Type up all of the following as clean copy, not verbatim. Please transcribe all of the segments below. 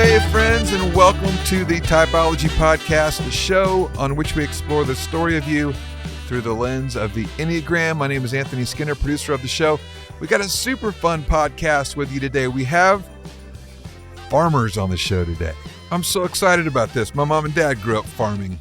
Hey, friends, and welcome to the Typology Podcast, the show on which we explore the story of you through the lens of the Enneagram. My name is Anthony Skinner, producer of the show. We got a super fun podcast with you today. We have farmers on the show today. I'm so excited about this. My mom and dad grew up farming.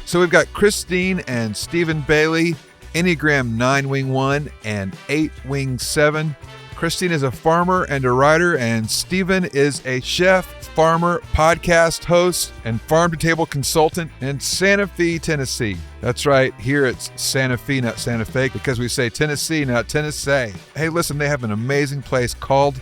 So we've got Christine and Stephen Bailey, Enneagram 9 Wing 1 and 8 Wing 7. Christine is a farmer and a writer, and Stephen is a chef, farmer, podcast host, and farm-to-table consultant in Santa Fe, Tennessee. That's right, here it's Santa Fe, not Santa Fe, because we say Tennessee, not Tennessee. Hey, listen, they have an amazing place called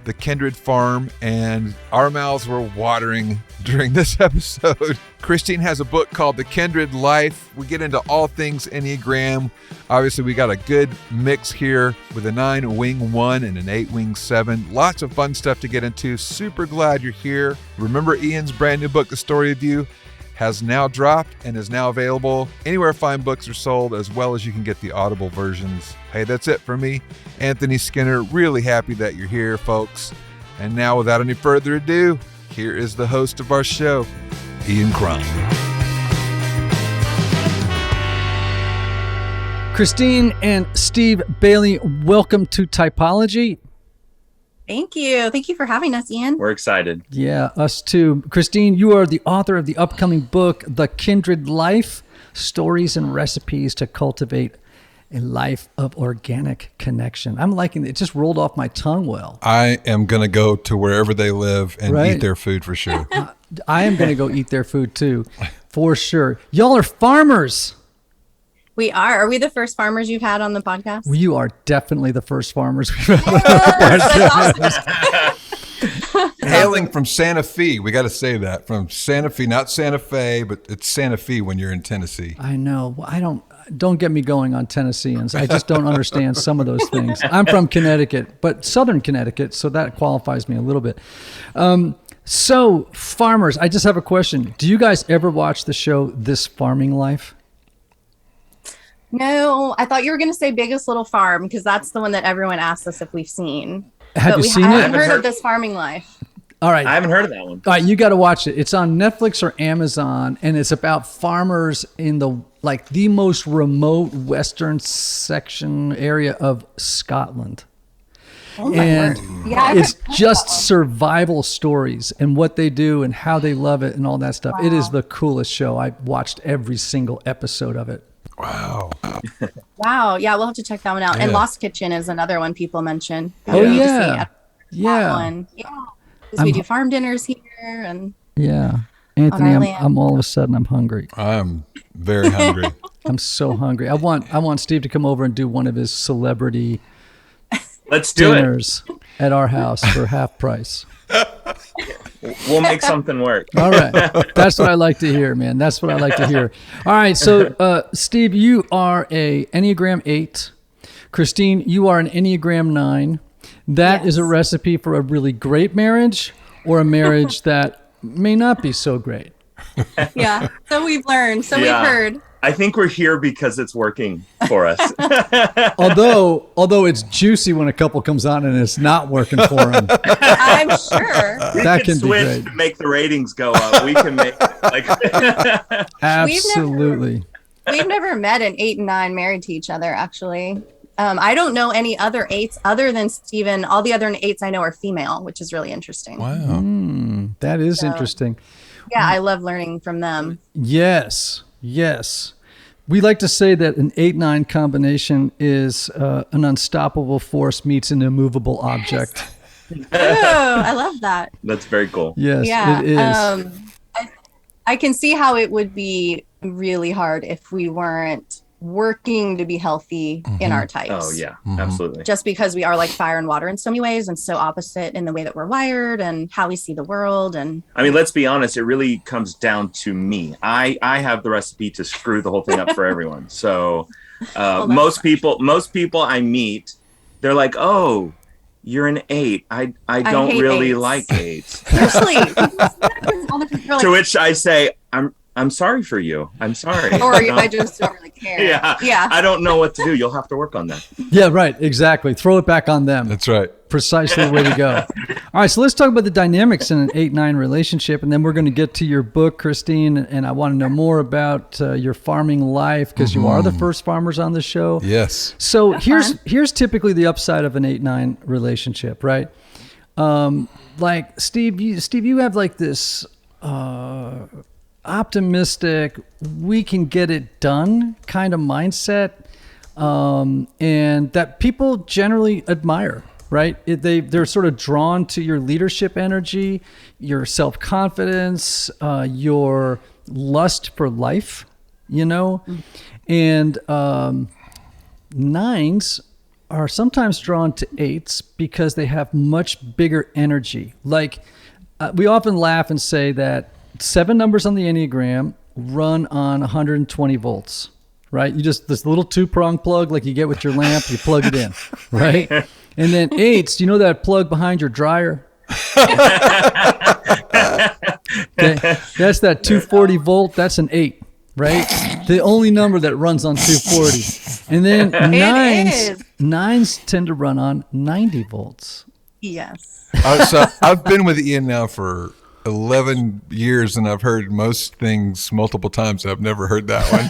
the Kindred Farm, and our mouths were watering during this episode. Christine has a book called The Kindred Life. We get into all things Enneagram. Obviously, we got a good mix here with a 9 Wing 1 and an 8 Wing 7. Lots of fun stuff to get into. Super glad you're here. Remember, Ian's brand new book, The Story of You, has now dropped and is now available anywhere fine books are sold, as well as you can get the Audible versions. Hey, that's it for me, Anthony Skinner. Really happy that you're here, folks. And now, without any further ado, here is the host of our show, Ian Crum. Christine and Steve Bailey, welcome to Typology. Thank you. Thank you for having us, Ian. We're excited. Yeah, us too. Christine, you are the author of the upcoming book, The Kindred Life, Stories and Recipes to Cultivate a Life of Organic Connection. I'm liking it. It just rolled off my tongue well. I am going to go to wherever they live and eat their food for sure. I am going to go eat their food too, for sure. Y'all are farmers. We are. Are we the first farmers you've had on the podcast? You are definitely the first farmers we've had on the podcast. Hailing from Santa Fe. We got to say that. From Santa Fe, not Santa Fe, but it's Santa Fe when you're in Tennessee. I know. Don't get me going on Tennesseans. I just don't understand some of those things. I'm from Connecticut, but Southern Connecticut, so that qualifies me a little bit. So, farmers, I just have a question. Do you guys ever watch the show This Farming Life? No, I thought you were going to say Biggest Little Farm, because that's the one that everyone asks us if we've seen. Have you seen it? I haven't heard of This Farming Life. All right. I haven't heard of that one. All right, you got to watch it. It's on Netflix or Amazon, and it's about farmers in the most remote western section area of Scotland. Oh, And yeah, it's just survival stories and what they do and how they love it and all that stuff. Wow. It is the coolest show. I watched every single episode of it. Wow. Wow. Yeah, we'll have to check that one out. Yeah. And Lost Kitchen is another one people mention. Oh, We need to yeah. see Yeah. that one. Yeah. Because we do farm dinners here. And Yeah. Anthony, our land. I'm all of a sudden I'm hungry. I'm very hungry. I'm so hungry. I want Steve to come over and do one of his celebrity Let's do it. dinners at our house for half price. We'll make something work. All right. That's what I like to hear, man. That's what I like to hear. All right. So, Steve, you are a Enneagram 8. Christine, you are an Enneagram 9. That is a recipe for a really great marriage or a marriage that may not be so great. yeah. So we've learned. So we've heard. I think we're here because it's working for us. Although it's juicy when a couple comes on and it's not working for them. I'm sure. We That can can be switch great. to make the ratings go up. We can make Absolutely. We've never met an 8 and 9 married to each other, actually. I don't know any other 8s other than Stephen. All the other 8s I know are female, which is really interesting. Wow. That is interesting. Yeah, I love learning from them. Yes. We like to say that an 8-9 combination is an unstoppable force meets an immovable object. Oh, I love that. That's very cool. Yes, Yeah. it is. I can see how it would be really hard if we weren't working to be healthy in our types. Oh, yeah, absolutely. Just because we are like fire and water in so many ways and so opposite in the way that we're wired and how we see the world. And I mean, let's be honest, it really comes down to me. I have the recipe to screw the whole thing up for everyone. So most people I meet, they're like, oh, you're an 8. I don't really 8s. like 8s. Usually, all the people are like, To which I say, I'm I'm sorry for you. I'm sorry. Or I just don't really care. Yeah. I don't know what to do. You'll have to work on that. Yeah, right. Exactly. Throw it back on them. That's right. Precisely the way to go. All right, so let's talk about the dynamics in an 8-9 relationship, and then we're going to get to your book, Christine, and I want to know more about your farming life, because you are the first farmers on the show. Yes. So here's typically the upside of an 8-9 relationship, right? Like Steve, you have like this optimistic, we can get it done kind of mindset, and that people generally admire. Right? They're sort of drawn to your leadership energy, your self-confidence, your lust for life, and 9s are sometimes drawn to 8s because they have much bigger energy. Like we often laugh and say that 7 numbers on the Enneagram run on 120 volts, right? You just, this little 2-prong plug like you get with your lamp, you plug it in, right? And then 8s, you know that plug behind your dryer? Okay. That's that 240 volt. That's an 8, right? The only number that runs on 240. And then 9s tend to run on 90 volts. Yes. So I've been with Ian now for 11 years, and I've heard most things multiple times. I've never heard that one.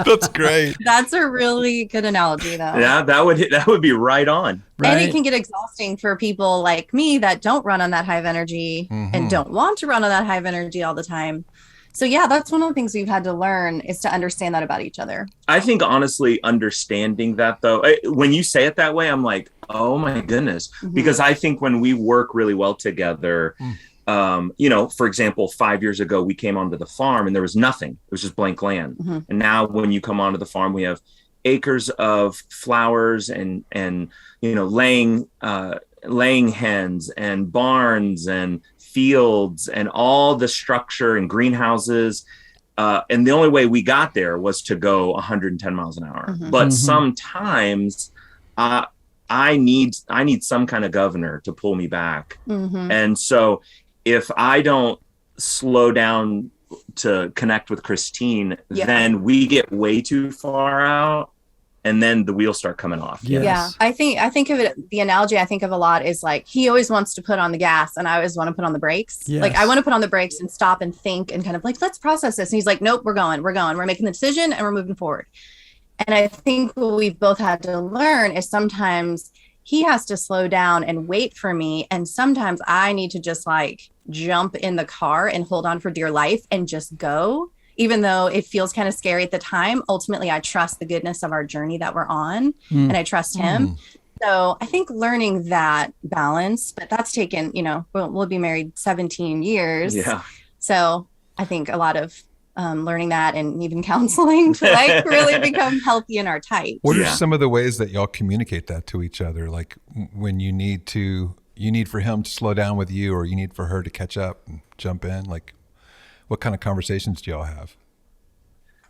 That's great. That's a really good analogy, though. Yeah, that would be right on. Right? And it can get exhausting for people like me that don't run on that high of energy and don't want to run on that high of energy all the time. So yeah, that's one of the things we've had to learn, is to understand that about each other. I think honestly, understanding that though, when you say it that way, I'm like, oh my goodness, because I think when we work really well together, for example, 5 years ago, we came onto the farm and there was nothing. It was just blank land. And now when you come onto the farm, we have acres of flowers and laying hens and barns and fields and all the structure and greenhouses. And the only way we got there was to go 110 miles an hour. But sometimes I need some kind of governor to pull me back. And so if I don't slow down to connect with Christine, then we get way too far out, and then the wheels start coming off. Yes. Yeah, I think of it, the analogy I think of a lot is like, he always wants to put on the gas and I always want to put on the brakes. Yes. Like I want to put on the brakes and stop and think and kind of like, let's process this. And he's like, nope, we're making the decision and we're moving forward. And I think what we've both had to learn is sometimes he has to slow down and wait for me. And sometimes I need to just like jump in the car and hold on for dear life and just go, even though it feels kind of scary at the time. Ultimately, I trust the goodness of our journey that we're on and I trust him. So I think learning that balance, but that's taken, we'll be married 17 years. Yeah. So I think a lot of learning that and even counseling to like really become healthy in our type. What are some of the ways that y'all communicate that to each other? Like when you need for him to slow down with you, or you need for her to catch up and jump in? Like what kind of conversations do y'all have?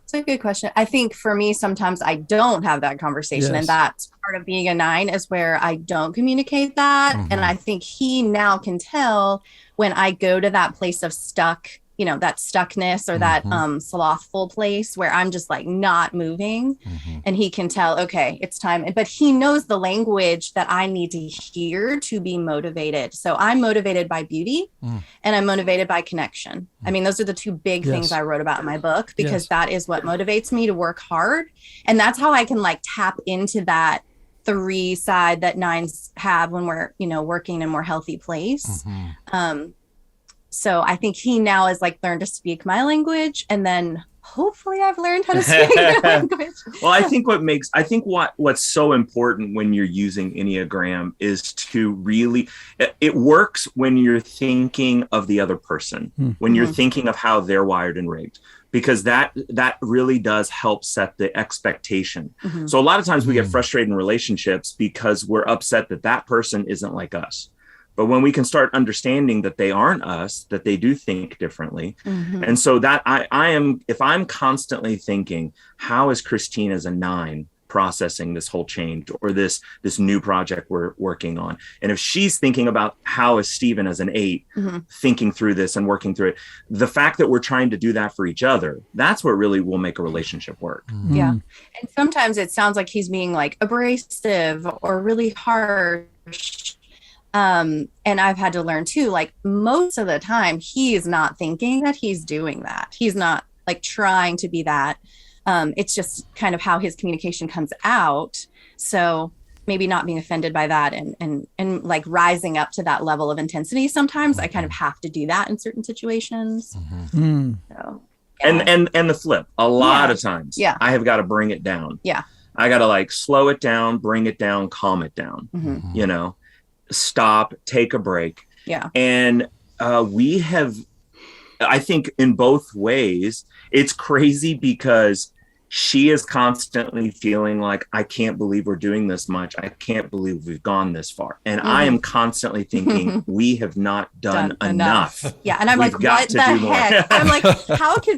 It's a good question. I think for me, sometimes I don't have that conversation, and that's part of being a 9 is where I don't communicate that. And I think he now can tell when I go to that place of stuck, that stuckness or that slothful place where I'm just like not moving, and he can tell, okay, it's time. But he knows the language that I need to hear to be motivated. So I'm motivated by beauty and I'm motivated by connection. I mean, those are the two big things I wrote about in my book, because that is what motivates me to work hard. And that's how I can like tap into that 3 side that 9s have when we're, working in a more healthy place. So I think he now has like learned to speak my language, and then hopefully I've learned how to speak your language. Well, I think what's so important when you're using Enneagram is to really, it works when you're thinking of the other person, when you're thinking of how they're wired and rigged, because that really does help set the expectation. So a lot of times we get frustrated in relationships because we're upset that person isn't like us. But when we can start understanding that they aren't us, that they do think differently. And so that if I'm constantly thinking, how is Christine as a 9 processing this whole change or this new project we're working on. And if she's thinking about how is Stephen as an 8 thinking through this and working through it, the fact that we're trying to do that for each other, that's what really will make a relationship work. Yeah. And sometimes it sounds like he's being like abrasive or really harsh. And I've had to learn too, like most of the time he is not thinking that he's doing that. He's not like trying to be that. It's just kind of how his communication comes out. So maybe not being offended by that and like rising up to that level of intensity. Sometimes I kind of have to do that in certain situations. So, yeah. And the flip, a lot of times I have got to bring it down. Yeah. I got to like slow it down, bring it down, calm it down, you know, stop, take a break. Yeah. And we have, I think in both ways, it's crazy because she is constantly feeling like, I can't believe we're doing this much. I can't believe we've gone this far. And I am constantly thinking, we have not done enough. Yeah. And I'm We've like, got what to the do more. heck? I'm like,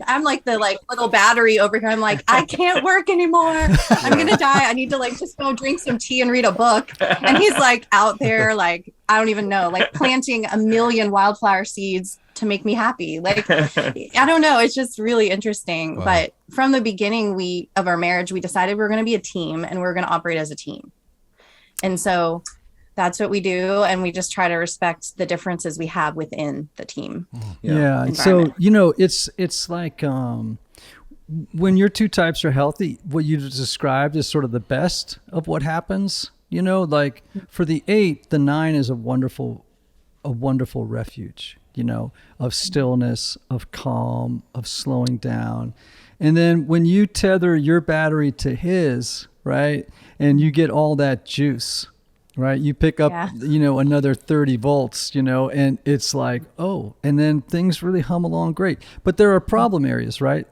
I'm like the like little battery over here. I'm like, I can't work anymore. I'm going to die. I need to like just go drink some tea and read a book. And he's like out there, like, I don't even know, like planting a million wildflower seeds to make me happy. Like, I don't know. It's just really interesting. Wow. But from the beginning of our marriage, we decided we were going to be a team and we were going to operate as a team. And so that's what we do. And we just try to respect the differences we have within the team. Yeah. So, you know, it's like, when your two types are healthy, what you described is sort of the best of what happens, you know, like for the 8, the 9 is a wonderful refuge, you know, of stillness, of calm, of slowing down. And then when you tether your battery to his, right, and you get all that juice, right, you pick up, you know, another 30 volts, you know, and it's like, oh, and then things really hum along great. But there are problem areas, right?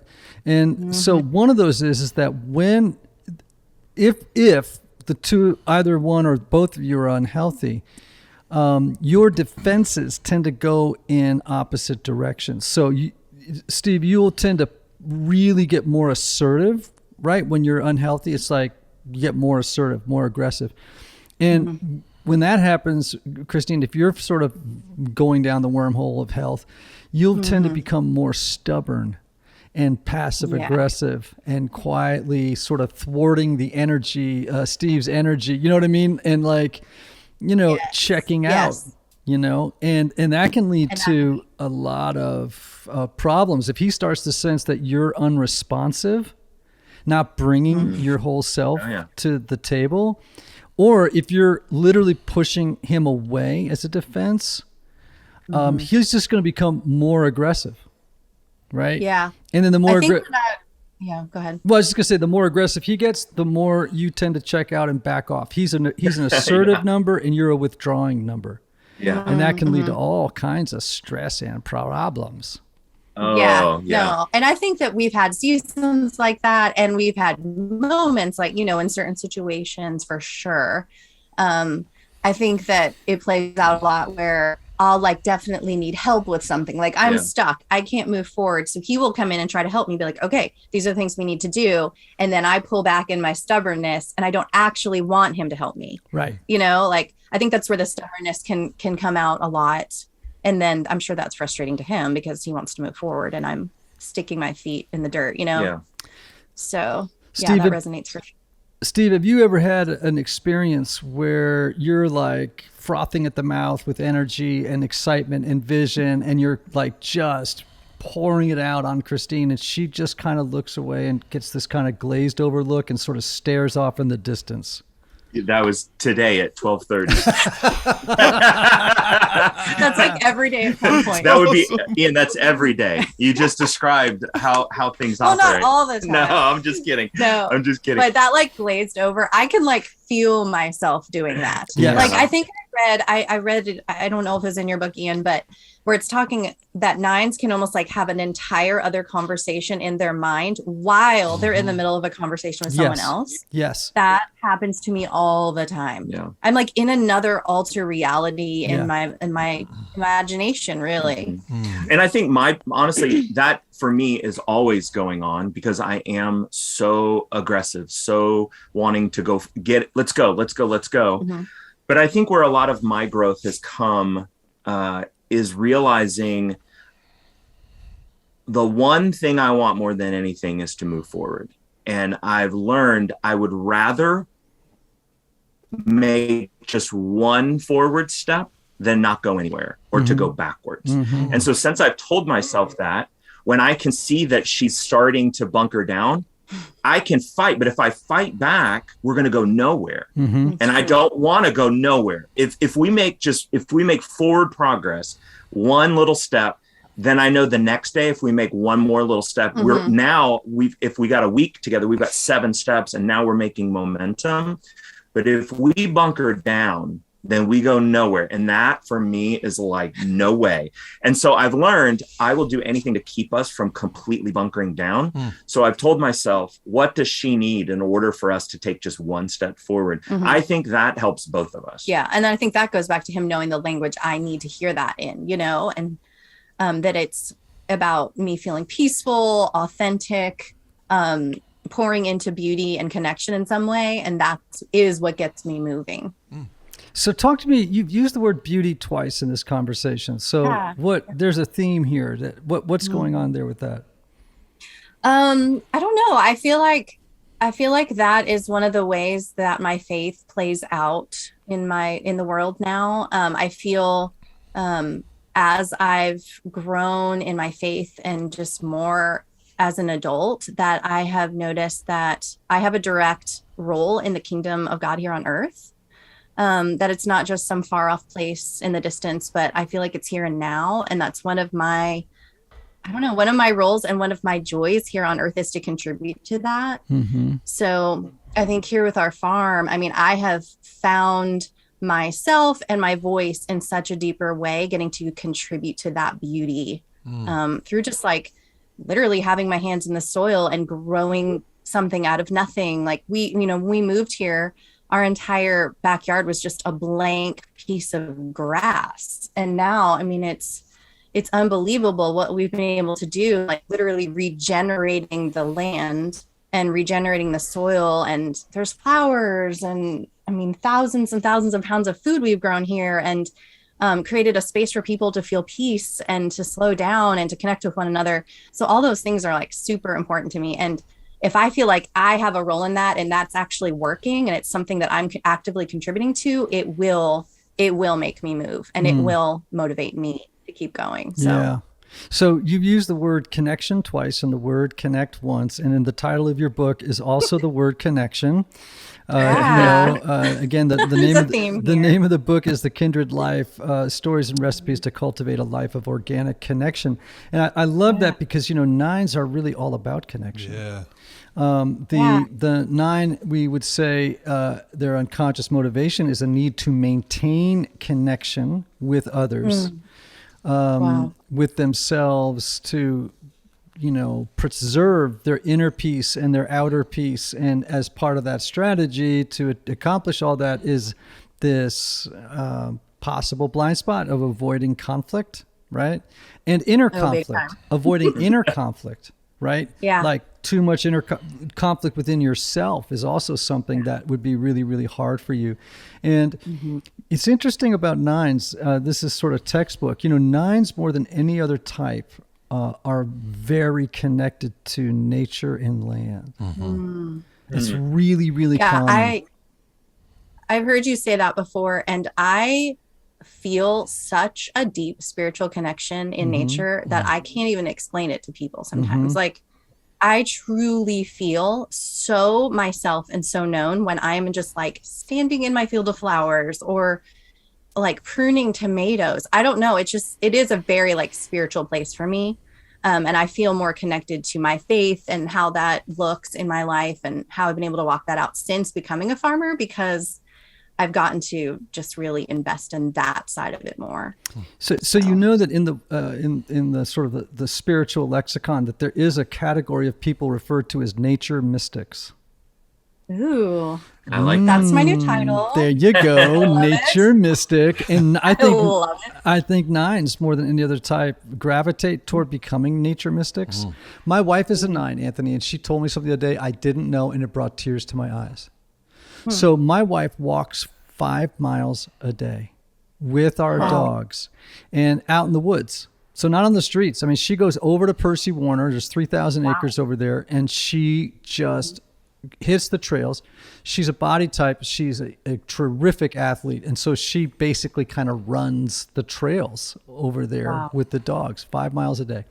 And so one of those is that when, if the two, either one or both of you are unhealthy, your defenses tend to go in opposite directions. So Steve, you will tend to really get more assertive, right? When you're unhealthy, it's like you get more assertive, more aggressive. And when that happens, Christine, if you're sort of going down the wormhole of health, you'll tend to become more stubborn and passive aggressive and quietly sort of thwarting the energy, Steve's energy, you know what I mean? And like, you know, checking out, you know, and that can lead to a lot of problems. If he starts to sense that you're unresponsive, not bringing your whole self to the table, or if you're literally pushing him away as a defense, he's just going to become more aggressive. Right? Yeah. And then the more go ahead. Well, I was just gonna say, the more aggressive he gets, the more you tend to check out and back off. He's an assertive number, and you're a withdrawing number. Yeah. And that can lead to all kinds of stress and problems. No. And I think that we've had seasons like that, and we've had moments like, you know, in certain situations for sure. I think that it plays out a lot where I'll like definitely need help with something. Like I'm stuck. I can't move forward. So he will come in and try to help me, be like, okay, these are the things we need to do. And then I pull back in my stubbornness and I don't actually want him to help me. Right. You know, like I think that's where the stubbornness can come out a lot. And then I'm sure that's frustrating to him because he wants to move forward and I'm sticking my feet in the dirt, you know? Yeah. So Steve, that resonates for sure. Steve, have you ever had an experience where you're like frothing at the mouth with energy and excitement and vision, and you're like just pouring it out on Christine, and she just kind of looks away and gets this kind of glazed over look and sort of stares off in the distance? That was today at 12:30. That's like every day at some point. That would be, Ian, that's every day. You just described how things operate. Well, not all the time. No, I'm just kidding. No, I'm just kidding. But that like glazed over, I can like feel myself doing that. Yes. Like I think I read it. I don't know if it was in your book, Ian, but where it's talking that nines can almost like have an entire other conversation in their mind while they're in the middle of a conversation with someone else. Yes. That happens to me all the time. Yeah. I'm like in another alter reality in my imagination, really. And I think honestly, that for me is always going on because I am so aggressive, so wanting to go let's go. Mm-hmm. But I think where a lot of my growth has come is realizing the one thing I want more than anything is to move forward. And I've learned I would rather make just one forward step than not go anywhere or to go backwards. And so since I've told myself that, when I can see that she's starting to bunker down, I can fight, but if I fight back, we're going to go nowhere. And I don't want to go nowhere. If we make forward progress, one little step, then I know the next day, if we make one more little step, if we got a week together, we've got 7 steps and now we're making momentum. But if we bunker down, then we go nowhere. And that for me is like, no way. And so I've learned I will do anything to keep us from completely bunkering down. So I've told myself, what does she need in order for us to take just one step forward? I think that helps both of us. Yeah. And I think that goes back to him knowing the language I need to hear that in, and that it's about me feeling peaceful, authentic, pouring into beauty and connection in some way. And that is what gets me moving. So talk to me, you've used the word beauty twice in this conversation. So there's a theme here what's going on there with that? I don't know. I feel like that is one of the ways that my faith plays out in the world now. I feel, as I've grown in my faith and just more as an adult, that I have noticed that I have a direct role in the kingdom of God here on earth. That it's not just some far off place in the distance, but I feel like it's here and now. And that's one of my roles and one of my joys here on earth is to contribute to that. So I think here with our farm, I have found myself and my voice in such a deeper way, getting to contribute to that beauty through just like literally having my hands in the soil and growing something out of nothing. Like when we moved here, our entire backyard was just a blank piece of grass. And now, it's unbelievable what we've been able to do, like literally regenerating the land and regenerating the soil. And there's flowers and thousands and thousands of pounds of food we've grown here, and created a space for people to feel peace and to slow down and to connect with one another. So all those things are like super important to me. And if I feel like I have a role in that and that's actually working and it's something that I'm actively contributing to, it will make me move and it will motivate me to keep going. So. Yeah. So you've used the word connection twice and the word connect once. And in the title of your book is also the word connection. Again, the name of the book is The Kindred Life, Stories and Recipes to Cultivate a Life of Organic Connection. And I love that because, nines are really all about connection. Yeah. The 9, we would say their unconscious motivation is a need to maintain connection with others, with themselves, to preserve their inner peace and their outer peace. And as part of that strategy to accomplish all that is this possible blind spot of avoiding conflict, right? And inner conflict, avoiding inner conflict, right? Yeah. Like too much inner conflict within yourself is also something that would be really, really hard for you. And it's interesting about 9s. This is sort of textbook. 9s more than any other type are very connected to nature and land. It's really, really common. I've heard you say that before, and I feel such a deep spiritual connection in nature that I can't even explain it to people sometimes. Like, I truly feel so myself and so known when I'm just like standing in my field of flowers or like pruning tomatoes. I don't know. It is a very like spiritual place for me. And I feel more connected to my faith and how that looks in my life and how I've been able to walk that out since becoming a farmer, because I've gotten to just really invest in that side of it more. So you know that in the in the sort of the spiritual lexicon that there is a category of people referred to as nature mystics. Ooh, I like that. that's my new title. There you go, nature mystic. And I love it. I think nines more than any other type gravitate toward becoming nature mystics. My wife is a 9, Anthony, and she told me something the other day I didn't know, and it brought tears to my eyes. So my wife walks 5 miles a day with our dogs and out in the woods. So not on the streets. I mean, she goes over to Percy Warner. There's 3,000 acres over there, and she just hits the trails. She's a body type. She's a terrific athlete. And so she basically kind of runs the trails over there with the dogs 5 miles a day.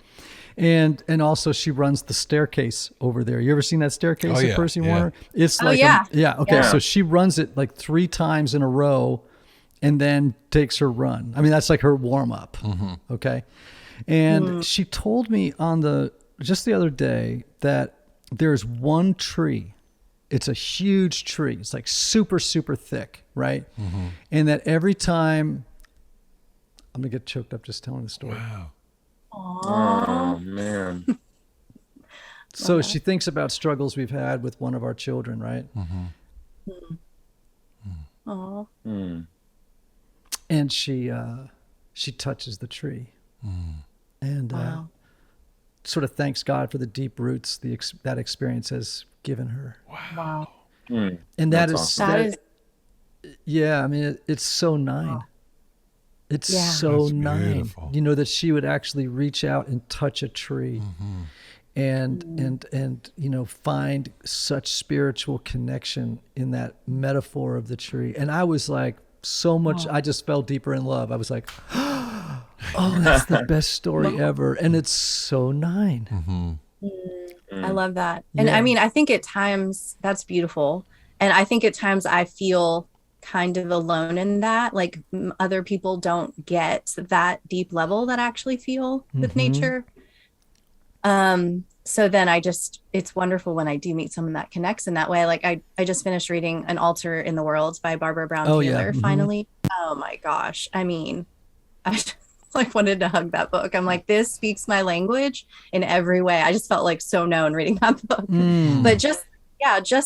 And also she runs the staircase over there. You ever seen that staircase at Percy Warner? It's like, okay. So she runs it like 3 times in a row and then takes her run. I mean, that's like her warm up. Okay. And she told me just the other day that there's one tree. It's a huge tree. It's like super, super thick, right? And that every time, I'm going to get choked up just telling the story. Wow. Oh, man. So she thinks about struggles we've had with one of our children, right? Oh. And she touches the tree and sort of thanks God for the deep roots that experience has given her. Wow. And that is yeah, I mean, it's so 9. It's so That's 9, beautiful. you know, that she would actually reach out and touch a tree and, you know, find such spiritual connection in that metaphor of the tree. And I was like, so much, I just fell deeper in love. I was like, oh, that's the best story ever. And it's so 9. I love that. And I mean, I think at times that's beautiful. And I think at times I feel kind of alone in that. Like other people don't get that deep level that I actually feel with nature. So then it's wonderful when I do meet someone that connects in that way. Like I just finished reading An Altar in the World by Barbara Brown Taylor finally. Oh my gosh. I mean, I just like wanted to hug that book. I'm like, this speaks my language in every way. I just felt like so known reading that book. But just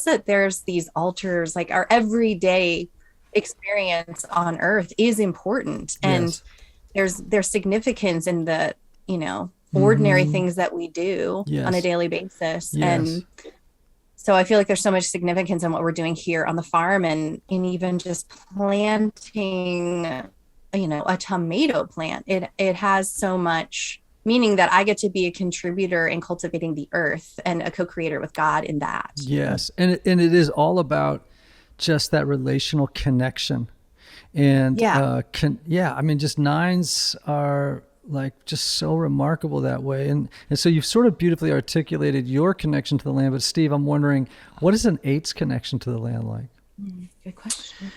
that there's these altars, like our everyday experience on earth is important. And there's significance in the, you know, ordinary things that we do on a daily basis. And so I feel like there's so much significance in what we're doing here on the farm and even just planting, you know, a tomato plant. It has so much meaning that I get to be a contributor in cultivating the earth and a co-creator with God in that. Yes. And it is all about just that relational connection. And I mean, just 9s are like just so remarkable that way. And so you've sort of beautifully articulated your connection to the land. But Steve, I'm wondering, what is an 8's connection to the land like? Good question.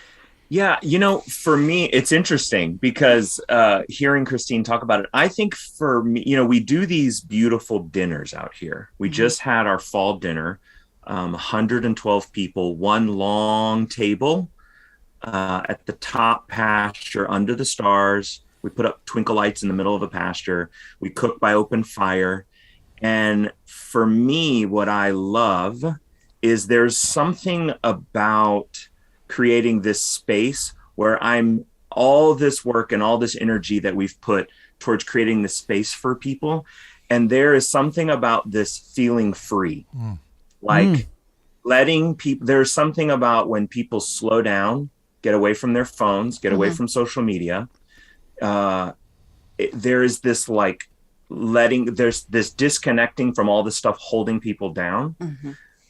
Yeah, you know, for me, it's interesting because hearing Christine talk about it, I think for me, you know, we do these beautiful dinners out here. We just had our fall dinner, 112 people, one long table at the top pasture under the stars. We put up twinkle lights in the middle of a pasture. We cook by open fire. And for me, what I love is there's something about creating this space where I'm all this work and all this energy that we've put towards creating this space for people. And there is something about this feeling free, like letting people, there's something about when people slow down, get away from their phones, get away from social media. There is this like there's this disconnecting from all this stuff holding people down.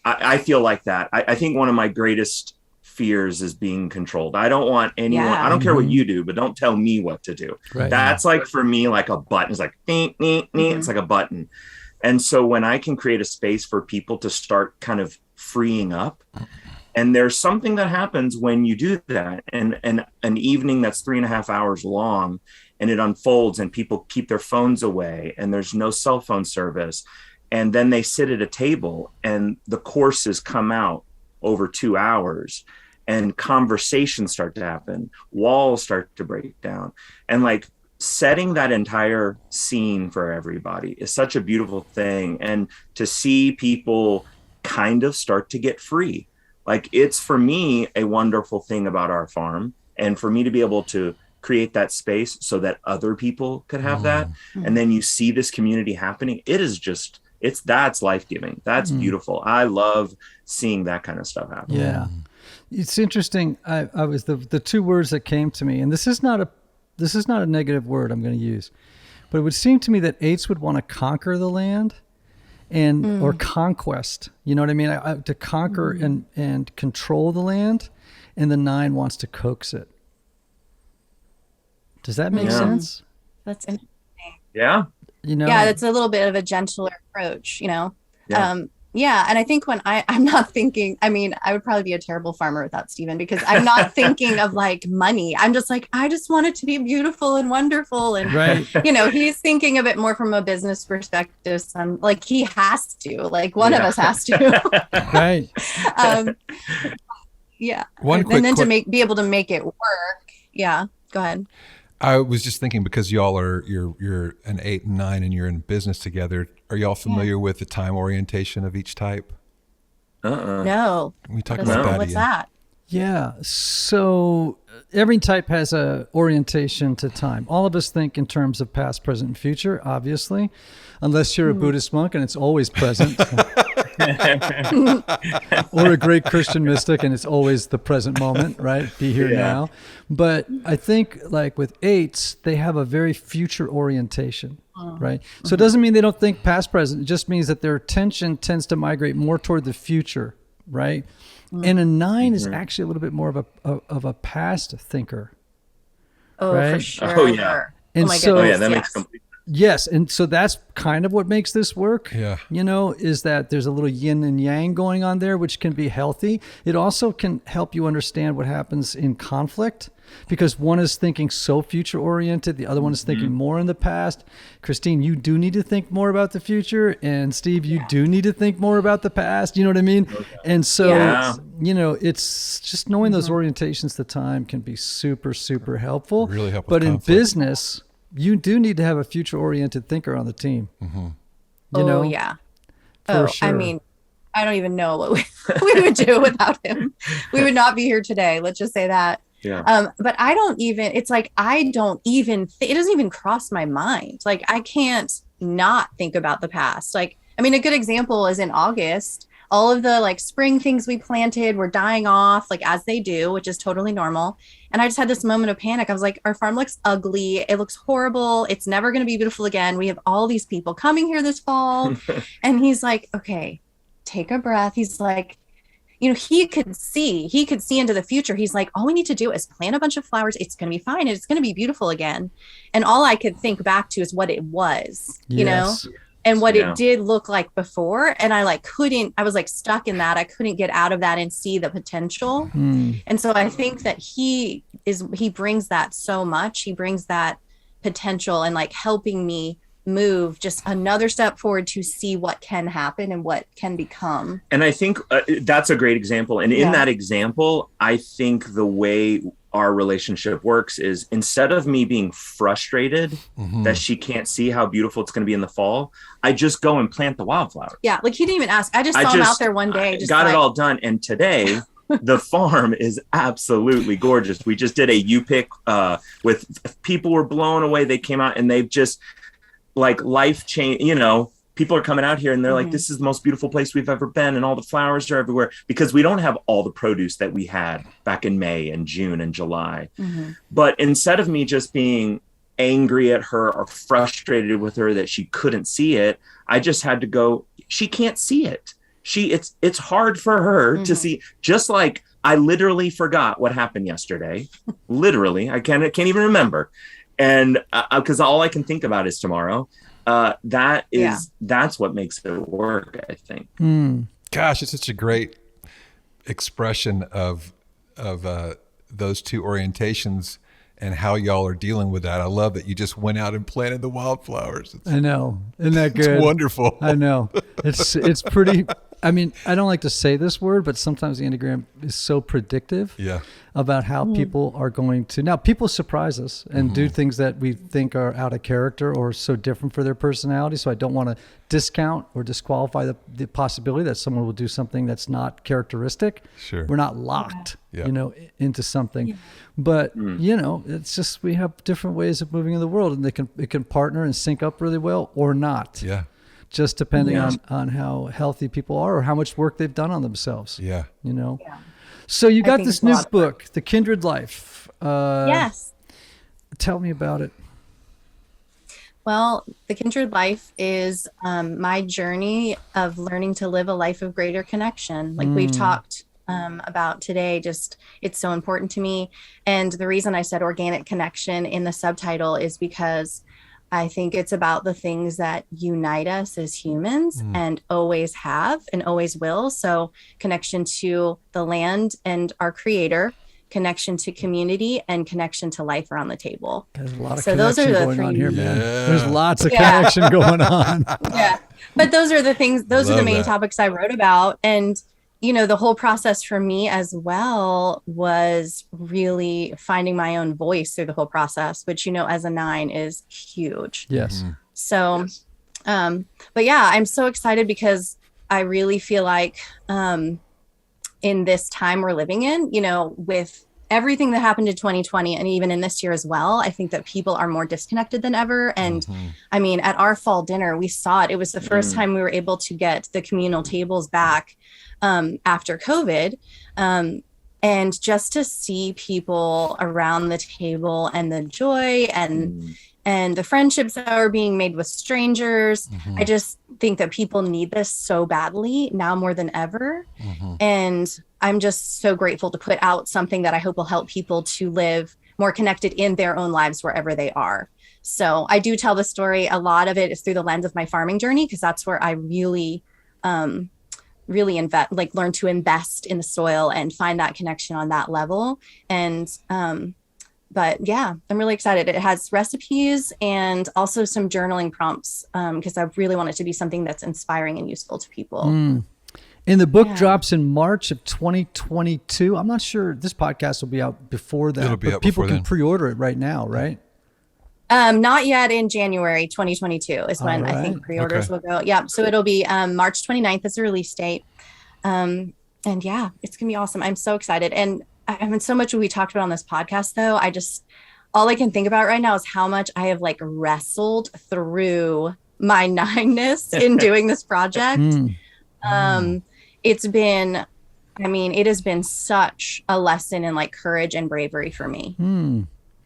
I feel like that. I think one of my greatest fears is being controlled. I don't want anyone, I don't care what you do, but don't tell me what to do. Right. That's like for me, like a button. It's like, it's like a button. And so when I can create a space for people to start kind of freeing up, and there's something that happens when you do that, and an evening that's 3.5 hours long, and it unfolds and people keep their phones away and there's no cell phone service. And then they sit at a table and the courses come out over 2 hours. and conversations start to happen, walls start to break down, and like setting that entire scene for everybody is such a beautiful thing. And to see people kind of start to get free, like it's for me a wonderful thing about our farm, and for me to be able to create that space so that other people could have that. And then you see this community happening. It is just, that's life-giving. That's beautiful. I love seeing that kind of stuff happen. Yeah. It's interesting. I was the two words that came to me, and this is not a negative word I'm going to use, but it would seem to me that 8s would want to conquer the land and or conquest. You know what I mean? To conquer and control the land, and the 9 wants to coax it. Does that make sense? That's interesting. Yeah. You know? Yeah, that's a little bit of a gentler approach, you know? Yeah. Yeah, and I think when I'm not thinking, I mean, I would probably be a terrible farmer without Stephen, because I'm not thinking of like money. I'm just like, I just want it to be beautiful and wonderful. And, you know, he's thinking of it more from a business perspective. So I'm like, he has to, like one of us has to. Right. Yeah. And then to be able to make it work. Yeah. Go ahead. I was just thinking, because y'all are you're an 8 and 9 and you're in business together. Are y'all familiar with the time orientation of each type? No. We talk about that. What's that? Yeah. So every type has a orientation to time. All of us think in terms of past, present, and future, obviously, unless you're a Buddhist monk and it's always present. Or a great Christian mystic and it's always the present moment, right? Be here now. But I think like with 8s, they have a very future orientation, right? So it doesn't mean they don't think past, present. It just means that their attention tends to migrate more toward the future, right? And a 9 is actually a little bit more of a past thinker. Oh, right? for sure. Oh, yeah. And That makes complete sense. Yes, and so that's kind of what makes this work. Yeah. You know, is that there's a little yin and yang going on there, which can be healthy. It also can help you understand what happens in conflict, because one is thinking so future oriented, the other one is thinking more in the past. Christine, you do need to think more about the future, and Steve, you do need to think more about the past. You know what I mean? Okay. And so, you know, it's just knowing those orientations to time can be super, super helpful. Really helpful. But in business, you do need to have a future-oriented thinker on the team. You know? Yeah. For sure. I mean, I don't even know what we would do without him. We would not be here today. Let's just say that. Yeah. But I don't even, it's like, I don't even, it doesn't even cross my mind. Like, I can't not think about the past. Like, I mean, a good example is in August, all of the like spring things we planted were dying off, like as they do, which is totally normal. And I just had this moment of panic. I was like, our farm looks ugly. It looks horrible. It's never going to be beautiful again. We have all these people coming here this fall. And he's like, okay, take a breath. He's like, you know, he could see into the future. He's like, all we need to do is plant a bunch of flowers. It's going to be fine. It's going to be beautiful again. And all I could think back to is what it was, you know? And what it did look like before. And I I was like stuck in that. I couldn't get out of that and see the potential. And so I think that he brings that so much. He brings that potential and like helping me move just another step forward to see what can happen and what can become. And I think that's a great example. And in that example, I think the way our relationship works is, instead of me being frustrated that she can't see how beautiful it's going to be in the fall, I just go and plant the wildflower. Yeah. Like he didn't even ask. I just saw him out there one day. Just got it all done. And today the farm is absolutely gorgeous. We just did a U-pick with people were blown away. They came out and they've just like life change, you know, people are coming out here and they're like, this is the most beautiful place we've ever been. And all the flowers are everywhere, because we don't have all the produce that we had back in May and June and July. But instead of me just being angry at her or frustrated with her that she couldn't see it, I just had to go, she can't see it. It's hard for her to see, just like I literally forgot what happened yesterday. Literally, I can't even remember. And because all I can think about is tomorrow. That's what makes it work, I think. Gosh, it's such a great expression of those two orientations and how y'all are dealing with that. I love that you just went out and planted the wildflowers. I know. Isn't that good? It's wonderful. I know. It's pretty I mean, I don't like to say this word, but sometimes the Enneagram is so predictive about how people are going to. Now, people surprise us and do things that we think are out of character or so different for their personality. So I don't want to discount or disqualify the possibility that someone will do something that's not characteristic. Sure. We're not locked, into something. Yeah. But, it's just we have different ways of moving in the world, and it can partner and sync up really well or not. Yeah. Just depending on how healthy people are or how much work they've done on themselves. Yeah. So you got this new book, The Kindred Life. Yes. Tell me about it. Well, The Kindred Life is my journey of learning to live a life of greater connection. Like we've talked about today, it's so important to me. And the reason I said organic connection in the subtitle is because I think it's about the things that unite us as humans and always have and always will. So connection to the land and our creator, connection to community, and connection to life around the table. There's a lot of connection going on here, man. There's lots of Yeah. connection going on. Yeah. But those are the things, those are the main topics I wrote about. And, the whole process for me as well was really finding my own voice through the whole process, which, as a 9 is huge. Yes. So, but yeah, I'm so excited because I really feel like in this time we're living in, with everything that happened in 2020 and even in this year as well, I think that people are more disconnected than ever. And I mean, at our fall dinner, we saw it. It was the first time we were able to get the communal tables back after COVID. And just to see people around the table and the joy and the friendships that are being made with strangers. I just think that people need this so badly now more than ever. And I'm just so grateful to put out something that I hope will help people to live more connected in their own lives wherever they are. So I do tell the story. A lot of it is through the lens of my farming journey, because that's where I really learn to invest in the soil and find that connection on that level. And but yeah, I'm really excited. It has recipes and also some journaling prompts because I really want it to be something that's inspiring and useful to people. And the book drops in March of 2022. I'm not sure this podcast will be out before that. It'll be out people before can then. pre-order it right now, right? Not yet. In January 2022 is when I think pre-orders will go. Yeah. So it'll be March 29th is the release date. And yeah, it's going to be awesome. I'm so excited. And I mean, so much we talked about on this podcast, though. All I can think about right now is how much I have wrestled through my 9-ness in doing this project. It has been such a lesson in courage and bravery for me.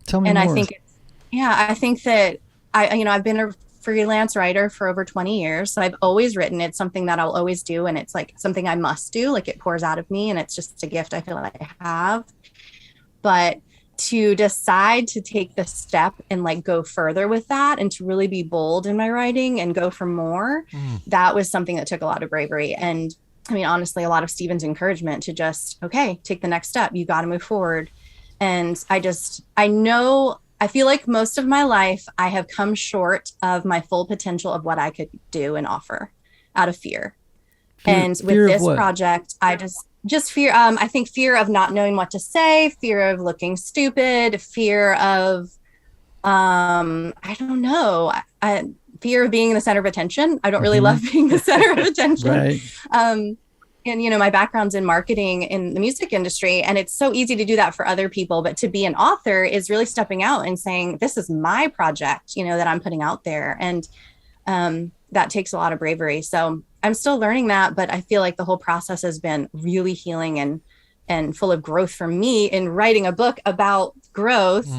Tell me and more. I think that I've been a freelance writer for over 20 years. So I've always written. It's something that I'll always do. And it's something I must do. It pours out of me, and it's just a gift I feel like I have. But to decide to take the step and go further with that and to really be bold in my writing and go for more, that was something that took a lot of bravery. And I mean, honestly, a lot of Stephen's encouragement to just, take the next step. You got to move forward. And I feel like most of my life, I have come short of my full potential of what I could do and offer out of fear. And with this project, I just fear. I think fear of not knowing what to say, fear of looking stupid, fear of, I don't know, fear of being the center of attention. I don't really love being the center of attention. Right. And, my background's in marketing in the music industry, and it's so easy to do that for other people. But to be an author is really stepping out and saying, this is my project, that I'm putting out there. And that takes a lot of bravery. So I'm still learning that, but I feel like the whole process has been really healing and full of growth for me in writing a book about growth.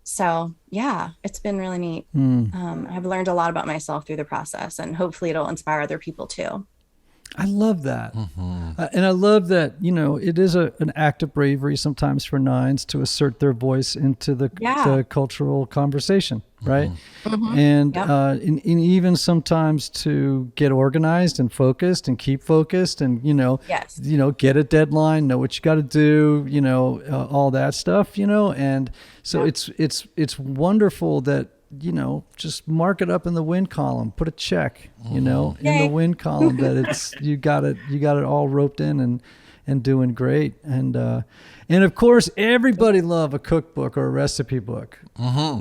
So yeah, it's been really neat. I've learned a lot about myself through the process, and hopefully it'll inspire other people too. I love that. And I love that, it is an act of bravery sometimes for 9s to assert their voice into the cultural conversation, right? And even sometimes to get organized and focused and keep focused and, get a deadline, know what you got to do, all that stuff, and so it's wonderful that just mark it up in the win column, put a check, in the win column that it's, you got it all roped in and doing great. And of course, everybody love a cookbook or a recipe book. Mm-hmm.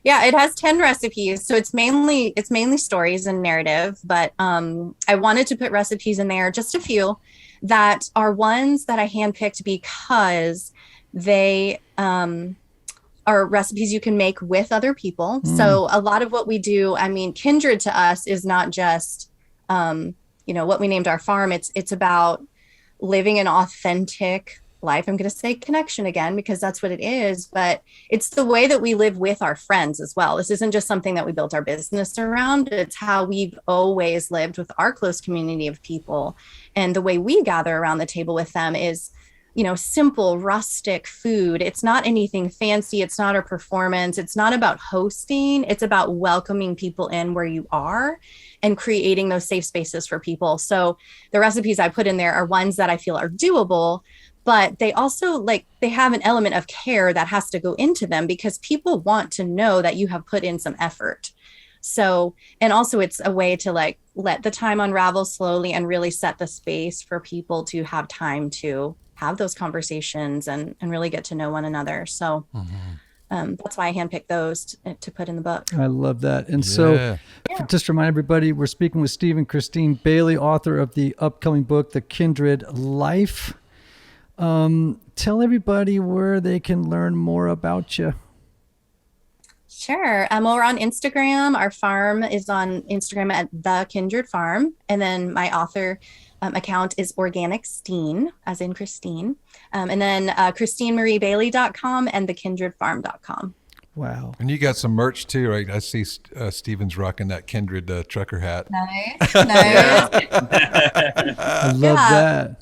Yeah, it has 10 recipes. So it's mainly stories and narrative, but I wanted to put recipes in there, just a few that are ones that I handpicked because they are recipes you can make with other people. So a lot of what we do, I mean, Kindred to us is not just what we named our farm. It's about living an authentic life. I'm going to say connection again, because that's what it is, but it's the way that we live with our friends as well. This isn't just something that we built our business around. It's how we've always lived with our close community of people. And the way we gather around the table with them is, simple, rustic food. It's not anything fancy. It's not a performance. It's not about hosting. It's about welcoming people in where you are and creating those safe spaces for people. So the recipes I put in there are ones that I feel are doable, but they also they have an element of care that has to go into them because people want to know that you have put in some effort. So, and also it's a way to let the time unravel slowly and really set the space for people to have time to have those conversations and really get to know one another. So that's why I handpicked those to put in the book. I love that. And so just to remind everybody, we're speaking with Steve and Christine Bailey, author of the upcoming book, The Kindred Life. Tell everybody where they can learn more about you. Sure. Well, we're on Instagram. Our farm is on Instagram at The Kindred Farm. And then my author account is Organic Steen, as in Christine. And then ChristineMarieBailey.com and thekindredfarm.com. Wow. And you got some merch too, right? I see Steven's rocking that Kindred trucker hat. Nice. I love that.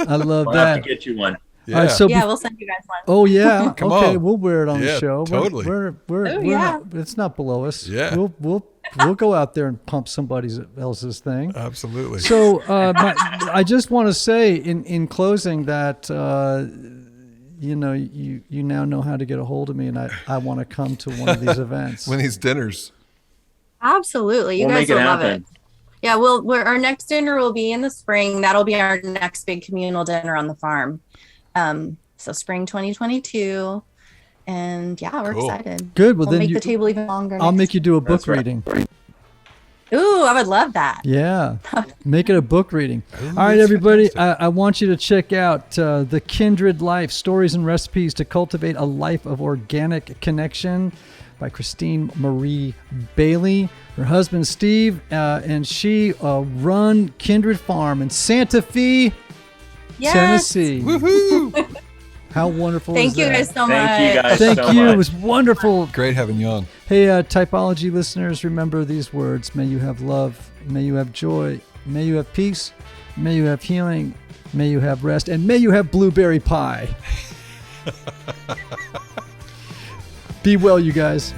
I love We'll that. have to get you one. Yeah. All right, so We'll send you guys one. Oh yeah. Come okay, on. we'll wear it on the show. Totally. We're yeah. not, it's not below us. Yeah. We'll go out there and pump somebody else's thing. Absolutely. So I just want to say in closing that you now know how to get a hold of me, and I want to come to one of these events. When these dinners. Absolutely. You We'll guys make it will love happen. it. Yeah, our next dinner will be in the spring. That'll be our next big communal dinner on the farm. So spring 2022. And yeah, we're excited. Good. Well, We'll then make the table even longer. I'll make you do a book That's right. reading. Ooh, I would love that. Yeah, make it a book reading. All right, everybody, I want you to check out The Kindred Life, Stories and Recipes to Cultivate a Life of Organic Connection by Christine Marie Bailey. Her husband, Steve, and she run Kindred Farm in Santa Fe, Tennessee. Woohoo! How wonderful Thank is you that? guys so much. Thank you guys Thank so you. much. It was wonderful. Great having you on. Hey, Typology listeners, remember these words. May you have love. May you have joy. May you have peace. May you have healing. May you have rest. And may you have blueberry pie. Be well, you guys.